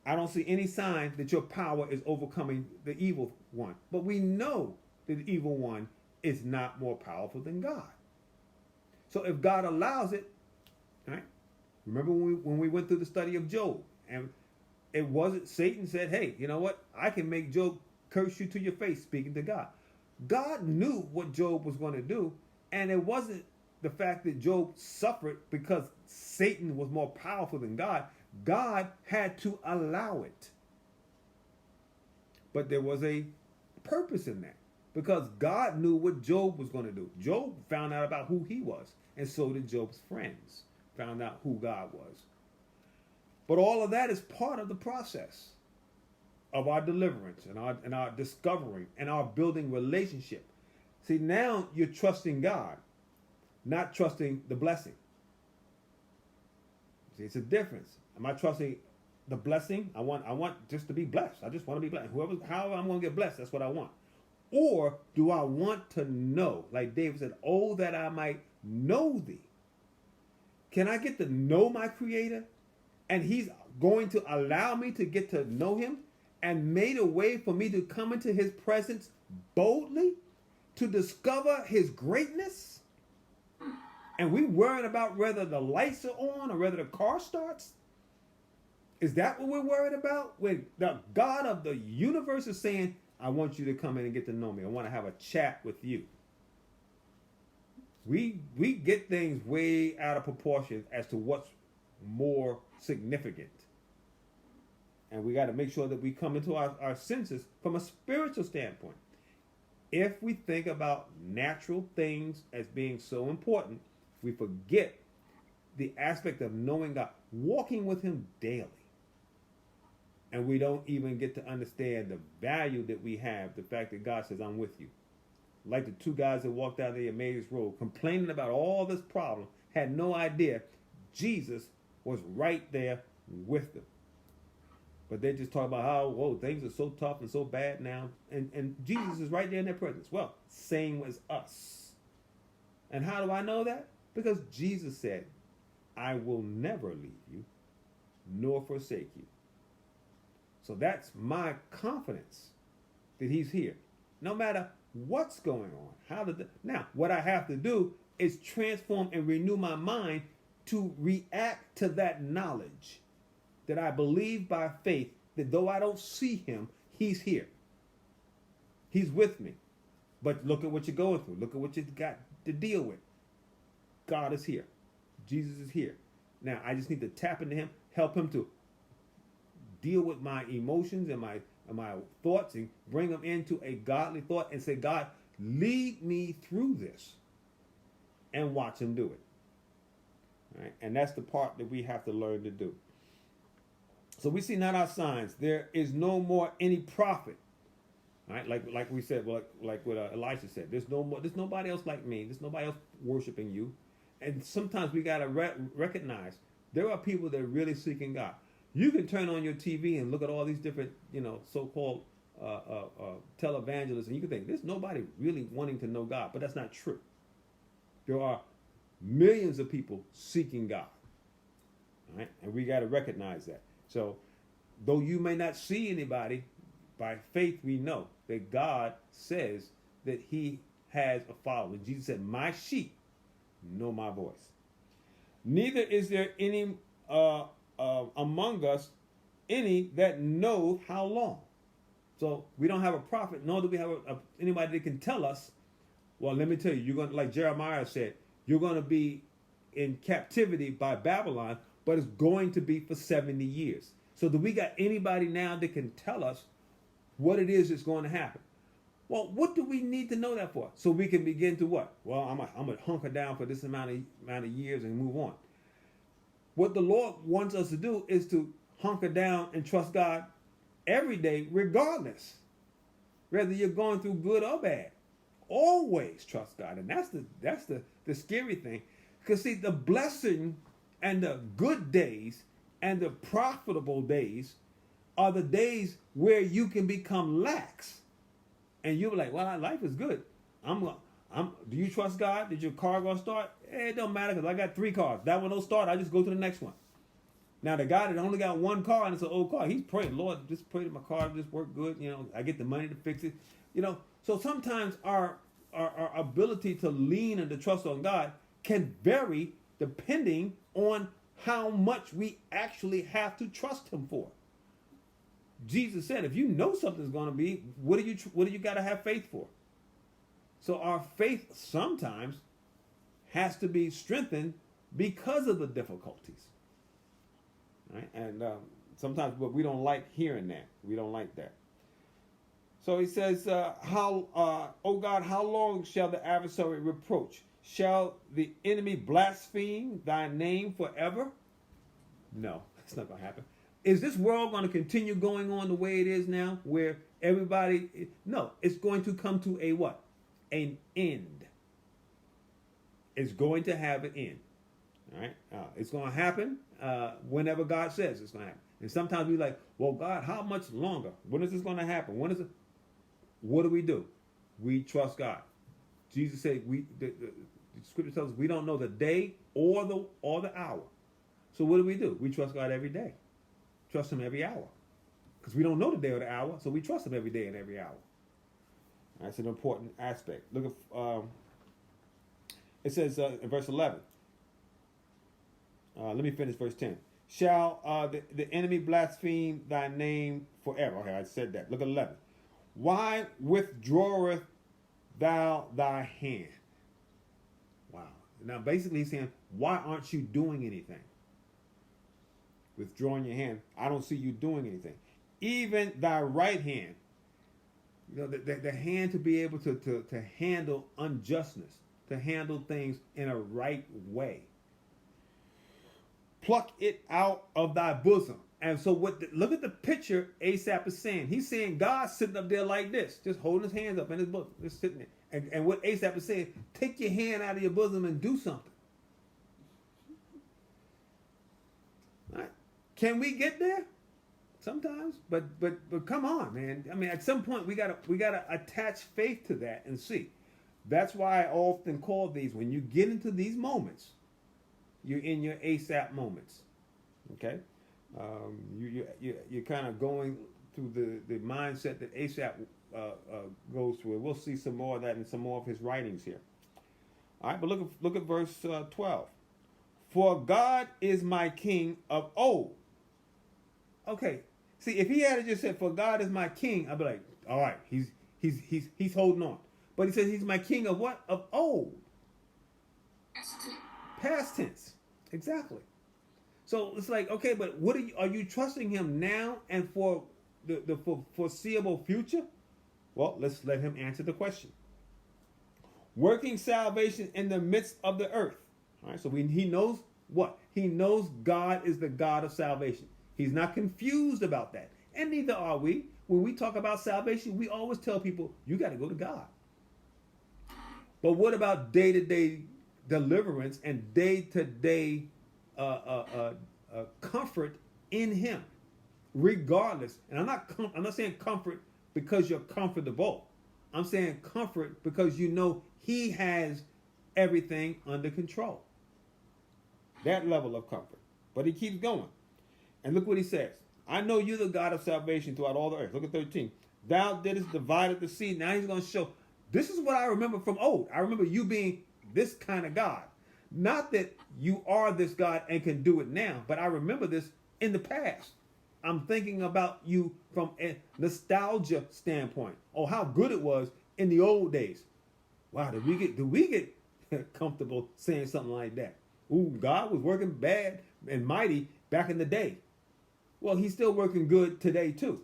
I don't see any sign that your power is overcoming the evil one. But we know that the evil one is not more powerful than God. So if God allows it, right? Remember when we went through the study of Job, and it wasn't Satan said, hey, you know what? I can make Job curse you to your face, speaking to God. God knew what Job was going to do, and it wasn't the fact that Job suffered because Satan was more powerful than God. God had to allow it. But there was a purpose in that, because God knew what Job was going to do. Job found out about who he was, and so did Job's friends found out who God was. But all of that is part of the process of our deliverance and our discovering and our building relationship. See, now you're trusting God, not trusting the blessing. See, it's a difference. Am I trusting the blessing? I want just to be blessed. I just want to be blessed. However I'm going to get blessed, that's what I want. Or do I want to know, like David said, oh, that I might know thee. Can I get to know my Creator? And he's going to allow me to get to know him and made a way for me to come into his presence boldly to discover his greatness? And we worrying about whether the lights are on or whether the car starts? Is that what we're worried about? When the God of the universe is saying, I want you to come in and get to know me. I want to have a chat with you. We get things way out of proportion as to what's more significant. And we got to make sure that we come into our senses from a spiritual standpoint. If we think about natural things as being so important, we forget the aspect of knowing God, walking with him daily. And we don't even get to understand the value that we have, the fact that God says, I'm with you. Like the two guys that walked down the Emmaus road, complaining about all this problem, had no idea Jesus was right there with them. But they just talk about how, whoa, things are so tough and so bad now. And Jesus is right there in their presence. Well, same as us. And how do I know that? Because Jesus said, I will never leave you nor forsake you. So that's my confidence that he's here. No matter what's going on. Now, what I have to do is transform and renew my mind to react to that knowledge that I believe by faith that though I don't see him, he's here. He's with me. But look at what you're going through. Look at what you've got to deal with. God is here. Jesus is here. Now, I just need to tap into him, help him to deal with my emotions and my thoughts and bring them into a godly thought and say, God, lead me through this, and watch him do it. All right? And that's the part that we have to learn to do. So we see not our signs. There is no more any prophet. All right? Like we said, like what Elisha said. There's nobody else like me. There's nobody else worshiping you. And sometimes we got to recognize there are people that are really seeking God. You can turn on your TV and look at all these different, so-called televangelists, and you can think there's nobody really wanting to know God, but that's not true. There are millions of people seeking God, all right? And we got to recognize that. So, though you may not see anybody, by faith we know that God says that he has a following. Jesus said, my sheep know my voice. Neither is there any among us any that knows how long. So we don't have a prophet, nor do we have anybody that can tell us, well, let me tell you, you're going to, like Jeremiah said, you're going to be in captivity by Babylon, but it's going to be for 70 years. So do we got anybody now that can tell us what it is that's going to happen? Well, what do we need to know that for? So we can begin to what? Well, I'm going to hunker down for this amount of years and move on. What the Lord wants us to do is to hunker down and trust God every day, regardless, whether you're going through good or bad. Always trust God, and that's the scary thing, because see, the blessing and the good days and the profitable days are the days where you can become lax, and you're like, well, life is good. Do you trust God? Did your car gonna start? It don't matter, because I got 3 cars. That one don't start, I just go to the next one. Now the guy that only got 1 car and it's an old car, he's praying, Lord, just pray that my car just work good. I get the money to fix it. So sometimes our ability to lean and to trust on God can vary depending on how much we actually have to trust Him for. Jesus said, if you know something's going to be, what do you got to have faith for? So our faith sometimes has to be strengthened because of the difficulties. Right? And sometimes, but we don't like hearing that. We don't like that. So he says, O God, how long shall the adversary reproach? Shall the enemy blaspheme thy name forever? No, that's not going to happen. Is this world going to continue going on the way it is now, where everybody... No, it's going to come to a what? An end. It's going to have an end. All right? It's going to happen whenever God says it's going to happen. And sometimes we're like, well, God, how much longer? When is this going to happen? When is it? What do? We trust God. Jesus said, the scripture tells us we don't know the day or the hour. So what do? We trust God every day. Trust Him every hour. Because we don't know the day or the hour, so we trust Him every day and every hour. That's an important aspect. Look at, it says in verse 11. Let me finish verse 10. Shall the enemy blaspheme thy name forever? Okay, I said that. Look at 11. Why withdraweth thou thy hand? Wow. Now basically he's saying, why aren't you doing anything? Withdrawing your hand. I don't see you doing anything. Even thy right hand. The hand to be able to handle unjustness, to handle things in a right way. Pluck it out of thy bosom. And so look at the picture Asaph is saying. He's saying God's sitting up there like this, just holding his hands up in his bosom, just sitting there. And what Asaph is saying, take your hand out of your bosom and do something. Right? Can we get there? Sometimes, but come on, man. I mean, at some point we gotta attach faith to that and see. That's why I often call these, when you get into these moments, you're in your Asaph moments. Okay, you're kind of going through the mindset that Asaph goes through. We'll see some more of that in some more of his writings here. All right, but look at verse 12. For God is my king of old. Okay. See, if he had just said, "For God is my king," I'd be like, "All right, he's holding on." But he says he's my king of what? Of old. Past tense. Exactly. So it's like, okay, but are you trusting him now and for the foreseeable future? Well, let's let him answer the question. Working salvation in the midst of the earth. All right. So he knows what? He knows God is the God of salvation. He's not confused about that. And neither are we. When we talk about salvation, we always tell people, you got to go to God. But what about day-to-day deliverance and day-to-day comfort in Him? Regardless. And I'm not saying comfort because you're comfortable. I'm saying comfort because you know He has everything under control. That level of comfort. But he keeps going. And look what he says. I know you're the God of salvation throughout all the earth. Look at 13. Thou didst divide the sea. Now he's going to show. This is what I remember from old. I remember you being this kind of God. Not that you are this God and can do it now, but I remember this in the past. I'm thinking about you from a nostalgia standpoint. Oh, how good it was in the old days. Wow, did we get comfortable saying something like that? Ooh, God was working bad and mighty back in the day. Well, he's still working good today too.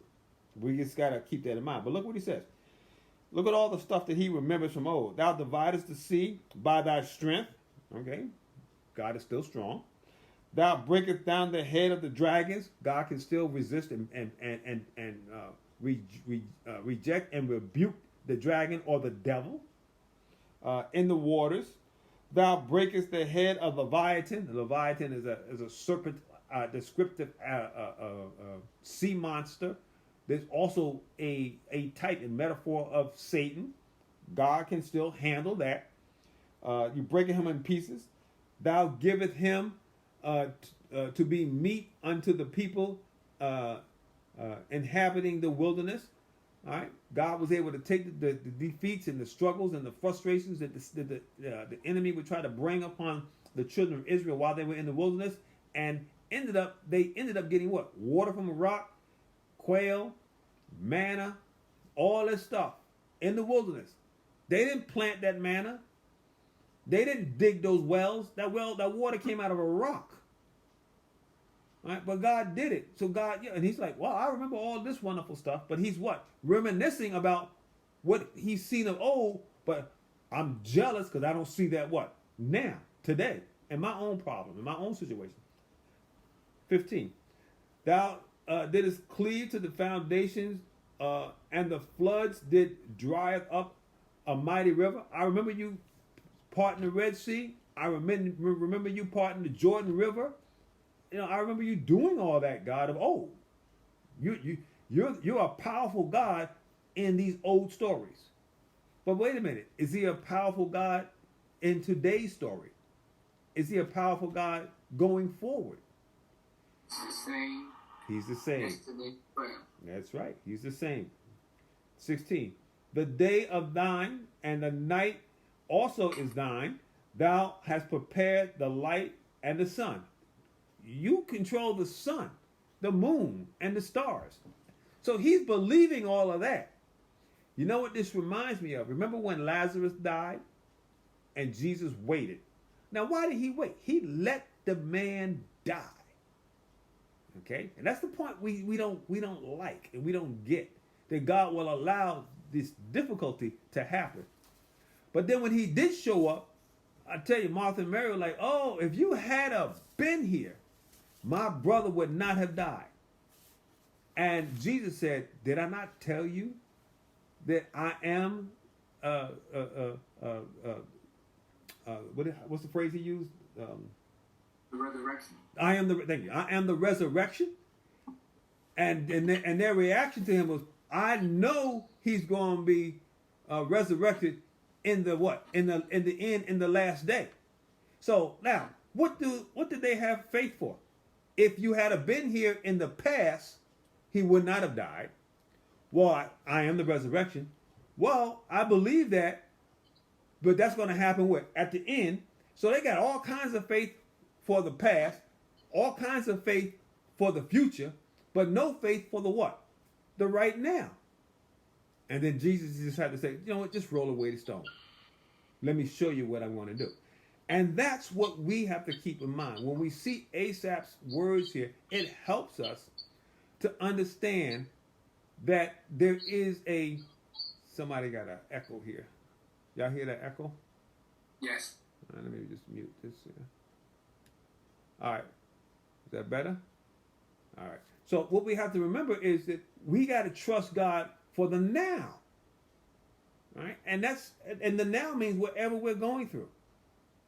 We just got to keep that in mind. But look what he says. Look at all the stuff that he remembers from old. Thou dividest the sea by thy strength. Okay. God is still strong. Thou breakest down the head of the dragons. God can still resist and reject and rebuke the dragon or the devil in the waters. Thou breakest the head of Leviathan. The Leviathan is a serpent, descriptive sea monster. There's also a type and metaphor of Satan. God can still handle that. You break him in pieces. Thou giveth him to be meat unto the people inhabiting the wilderness. All right, God was able to take the defeats and the struggles and the frustrations that the enemy would try to bring upon the children of Israel while they were in the wilderness, and they ended up getting what? Water from a rock, quail, manna, all this stuff in the wilderness. They didn't plant that manna. They didn't dig those wells. That water came out of a rock. Right? But God did it. So God, and he's like, well, I remember all this wonderful stuff. But he's what? Reminiscing about what he's seen of old. But I'm jealous because I don't see that what? Now, today, in my own problem, in my own situation. 15. Thou didst cleave to the foundations, and the floods did dry up a mighty river. I remember you parting the Red Sea. I remember you parting the Jordan River. You know, I remember you doing all that, God of old. You're a powerful God in these old stories. But wait a minute, is he a powerful God in today's story? Is he a powerful God going forward? He's the same. He's the same. Yesterday, forever. That's right. He's the same. 16. The day of thine and the night also is thine. Thou hast prepared the light and the sun. You control the sun, the moon, and the stars. So he's believing all of that. You know what this reminds me of? Remember when Lazarus died and Jesus waited? Now, why did he wait? He let the man die. Okay? And that's the point we don't like and we don't get. That God will allow this difficulty to happen. But then when he did show up, I tell you, Martha and Mary were like, oh, if you had been here, my brother would not have died. And Jesus said, did I not tell you that I am, what's the phrase he used? The resurrection. Thank you. I am the resurrection. And their reaction to him was, I know he's going to be resurrected in the what? In the end, in the last day. So now, what did they have faith for? If you had been here in the past, he would not have died. Well, I am the resurrection. Well, I believe that, but that's going to happen at the end. So they got all kinds of faith for the past, all kinds of faith for the future, but no faith for the what? The right now. And then Jesus just had to say, you know what, just roll away the stone. Let me show you what I want to do. And that's what we have to keep in mind. When we see Asaph's words here, it helps us to understand that there is somebody got an echo here. Y'all hear that echo? Yes. Let me just mute this here. All right. Is that better? All right. So what we have to remember is that we got to trust God for the now. All right? And the now means whatever we're going through.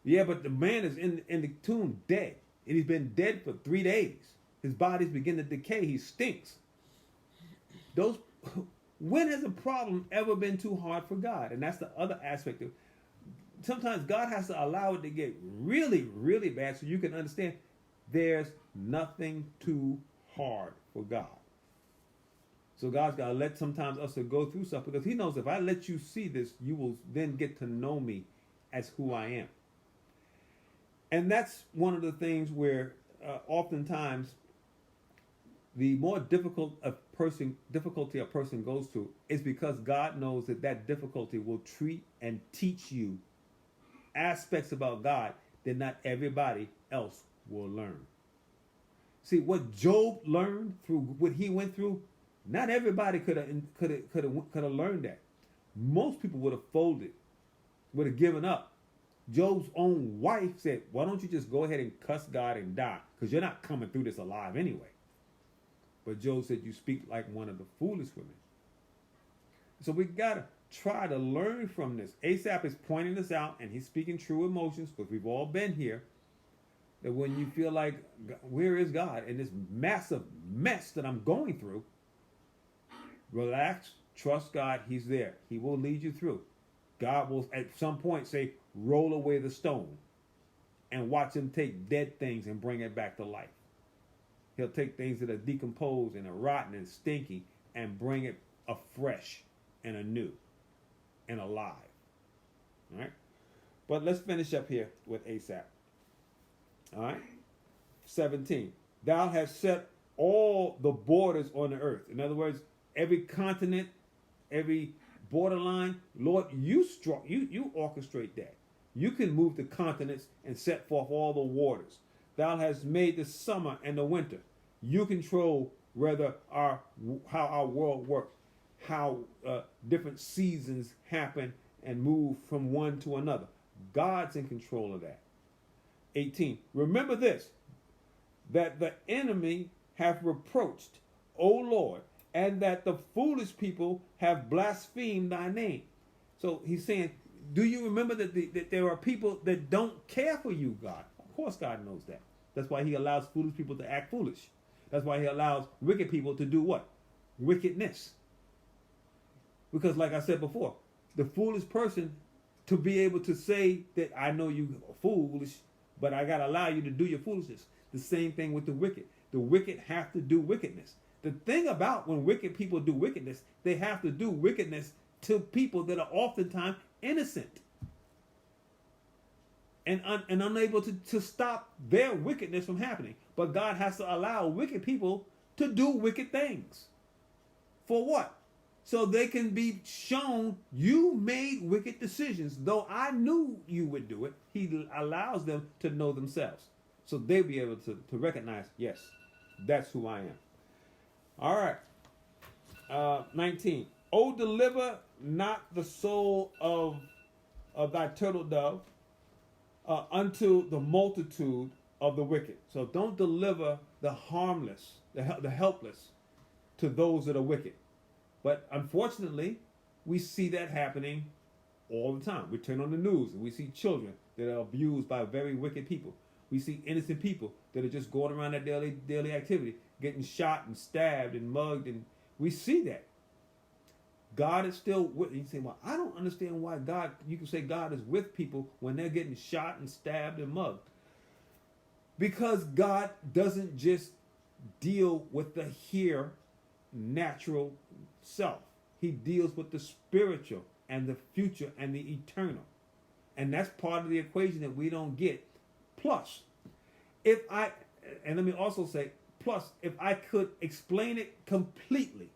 Yeah, but the man is in the tomb dead. And he's been dead for 3 days. His body's beginning to decay. He stinks. When has a problem ever been too hard for God? And that's the other aspect of sometimes God has to allow it to get really, really bad so you can understand there's nothing too hard for God. So God's got to let sometimes us to go through stuff because he knows if I let you see this, you will then get to know me as who I am. And that's one of the things where oftentimes the more difficulty a person goes through is because God knows that difficulty will treat and teach you aspects about God that not everybody else will learn. See, what Job learned through what he went through, not everybody could have learned that. Most people would have folded, would have given up. Job's own wife said, why don't you just go ahead and cuss God and die? Because you're not coming through this alive anyway. But Job said, you speak like one of the foolish women. So we got to try to learn from this. Asaph is pointing this out, and he's speaking true emotions, because we've all been here. That when you feel like, where is God in this massive mess that I'm going through? Relax, trust God, he's there. He will lead you through. God will at some point say, roll away the stone, and watch him take dead things and bring it back to life. He'll take things that are decomposed and are rotten and stinky and bring it afresh and anew and alive. All right? But let's finish up here with Asaph. All right? 17. Thou hast set all the borders on the earth. In other words, every continent, every borderline, Lord, you orchestrate that. You can move the continents and set forth all the waters. Thou hast made the summer and the winter. You control how our world works, how different seasons happen and move from one to another. God's in control of that. 18. Remember this, that the enemy have reproached, O Lord, and that the foolish people have blasphemed thy name. So he's saying, do you remember that there are people that don't care for you, God? Of course God knows that. That's why he allows foolish people to act foolish. That's why he allows wicked people to do what? Wickedness. Because like I said before, the foolish person, to be able to say that I know you are foolish, but I got to allow you to do your foolishness. The same thing with the wicked. The wicked have to do wickedness. The thing about when wicked people do wickedness, they have to do wickedness to people that are oftentimes innocent and unable to stop their wickedness from happening. But God has to allow wicked people to do wicked things. For what? So they can be shown you made wicked decisions. Though I knew you would do it, he allows them to know themselves. So they'll be able to recognize, yes, that's who I am. All right. 19. Oh, deliver not the soul of thy turtle dove unto the multitude of the wicked. So don't deliver the harmless, the helpless, to those that are wicked. But unfortunately, we see that happening all the time. We turn on the news and we see children that are abused by very wicked people. We see innocent people that are just going around their daily activity, getting shot and stabbed and mugged, and we see that. God is still with. You say, well, I don't understand why God. You can say God is with people when they're getting shot and stabbed and mugged. Because God doesn't just deal with the here natural self. He deals with the spiritual and the future and the eternal. And that's part of the equation that we don't get. Plus, if I could explain it completely,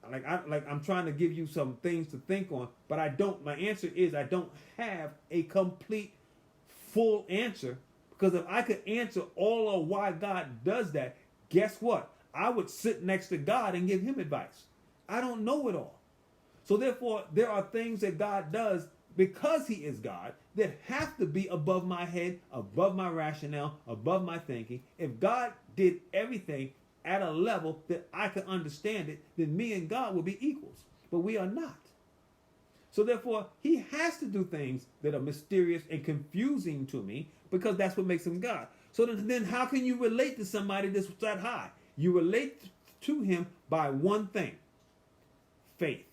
I'm trying to give you some things to think on, but I don't. My answer is I don't have a complete, full answer, because if I could answer all of why God does that, guess what? I would sit next to God and give him advice. I don't know it all. So therefore, there are things that God does because he is God that have to be above my head, above my rationale, above my thinking. If God did everything at a level that I could understand it, then me and God would be equals. But we are not. So therefore, he has to do things that are mysterious and confusing to me, because that's what makes him God. So then how can you relate to somebody that's that high? You relate to him by one thing: faith.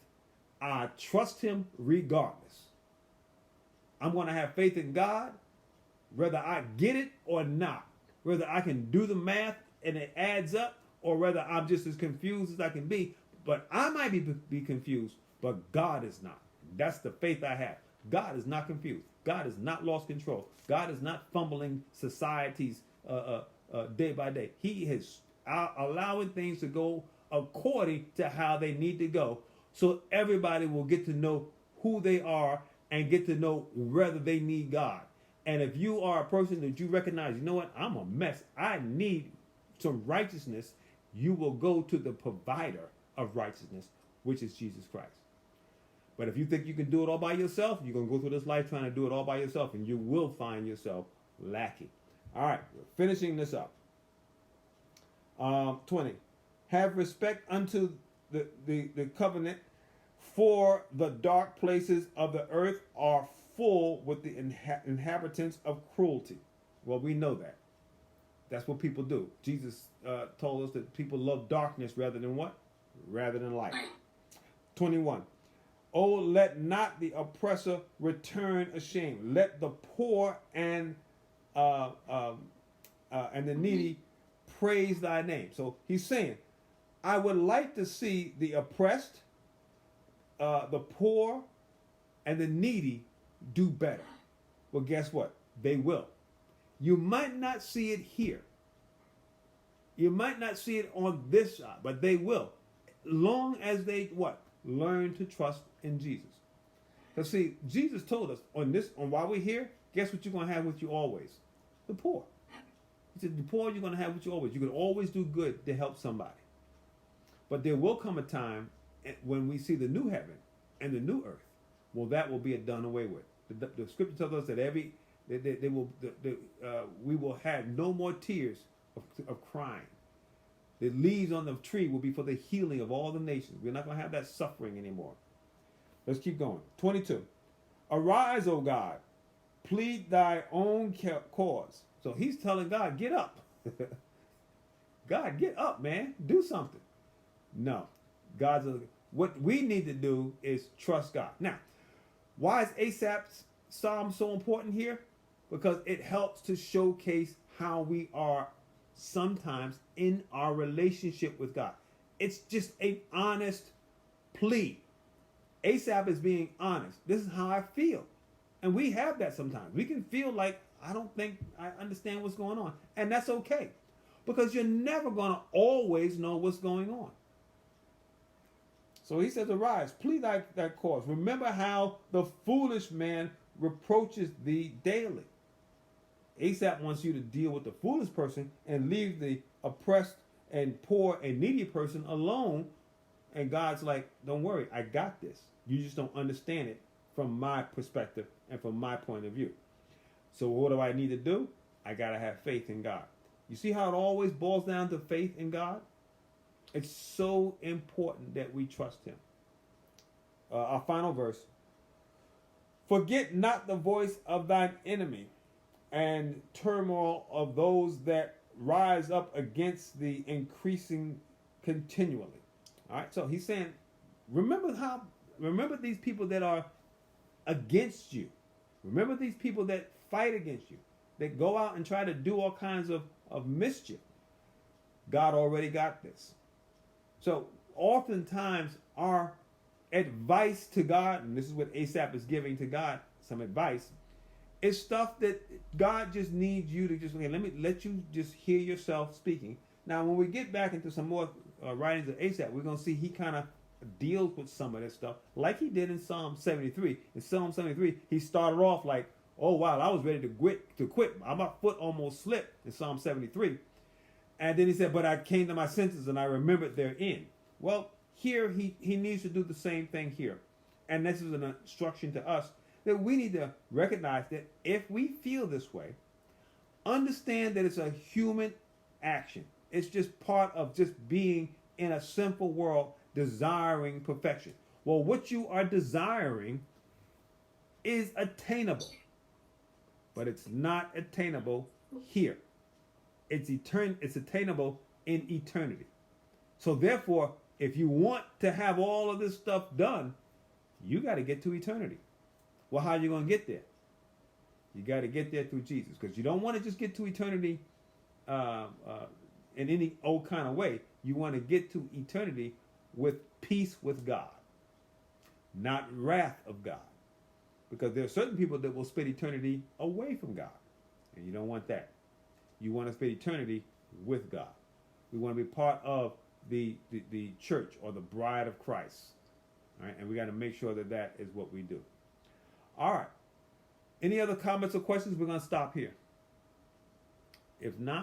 I trust him regardless. I'm going to have faith in God, whether I get it or not. Whether I can do the math and it adds up, or whether I'm just as confused as I can be. But I might be confused, but God is not. That's the faith I have. God is not confused. God has not lost control. God is not fumbling societies day by day. He is allowing things to go according to how they need to go, so everybody will get to know who they are and get to know whether they need God. And if you are a person that you recognize, you know what, I'm a mess, I need some righteousness, you will go to the provider of righteousness, which is Jesus Christ. But if you think you can do it all by yourself, you're going to go through this life trying to do it all by yourself, and you will find yourself lacking. All right, finishing this up. 20. Have respect unto the covenant, for the dark places of the earth are full with the inhabitants of cruelty. Well, we know that. That's what people do. Jesus told us that people love darkness rather than what? Rather than light. 21. Oh, let not the oppressor return ashamed. Let the poor and the needy praise thy name. So he's saying, I would like to see the oppressed, the poor, and the needy do better. Well, guess what? They will. You might not see it here. You might not see it on this side, but they will. Long as they what? Learn to trust in Jesus. Because see, Jesus told us on while we're here, guess what you're going to have with you always? The poor. He said, the poor you're going to have with you always. You can always do good to help somebody. But there will come a time when we see the new heaven and the new earth. Well, that will be done away with. The scripture tells us that we will have no more tears of crying. The leaves on the tree will be for the healing of all the nations. We're not going to have that suffering anymore. Let's keep going. 22. Arise, O God, plead thy own cause. So he's telling God, get up. God, get up, man. Do something. No. What we need to do is trust God. Now, why is Asaph's psalm so important here? Because it helps to showcase how we are sometimes in our relationship with God. It's just an honest plea. Asaph is being honest. This is how I feel. And we have that sometimes. We can feel like, I don't think I understand what's going on. And that's okay. Because you're never going to always know what's going on. So he says, arise, plead thy cause. Remember how the foolish man reproaches thee daily. Asaph wants you to deal with the foolish person and leave the oppressed and poor and needy person alone. And God's like, don't worry, I got this. You just don't understand it from my perspective and from my point of view. So what do I need to do? I got to have faith in God. You see how it always boils down to faith in God? It's so important that we trust him. Our final verse. Forget not the voice of thine enemy and turmoil of those that rise up against thee, increasing continually. All right, so he's saying, remember these people that are against you. Remember these people that fight against you, that go out and try to do all kinds of mischief. God already got this. So oftentimes our advice to God, and this is what Asaph is giving to God, some advice, is stuff that God just needs you to just, okay, let you just hear yourself speaking. Now, when we get back into some more writings of Asaph, we're going to see he kind of deals with some of that stuff like he did in Psalm 73. In Psalm 73, he started off like, oh, wow, I was ready to quit. My foot almost slipped in Psalm 73. And then he said, but I came to my senses and I remembered their end. Well, here he needs to do the same thing here. And this is an instruction to us that we need to recognize that if we feel this way, understand that it's a human action. It's just part of just being in a simple world desiring perfection. Well, what you are desiring is attainable, but it's not attainable here. It's attainable in eternity. So therefore, if you want to have all of this stuff done, you got to get to eternity. Well, how are you going to get there? You got to get there through Jesus, because you don't want to just get to eternity in any old kind of way. You want to get to eternity with peace with God, not wrath of God. Because there are certain people that will spend eternity away from God, and you don't want that. You want to spend eternity with God. We want to be part of the church or the bride of Christ. All right? And we got to make sure that that is what we do. All right. Any other comments or questions? We're going to stop here. If not,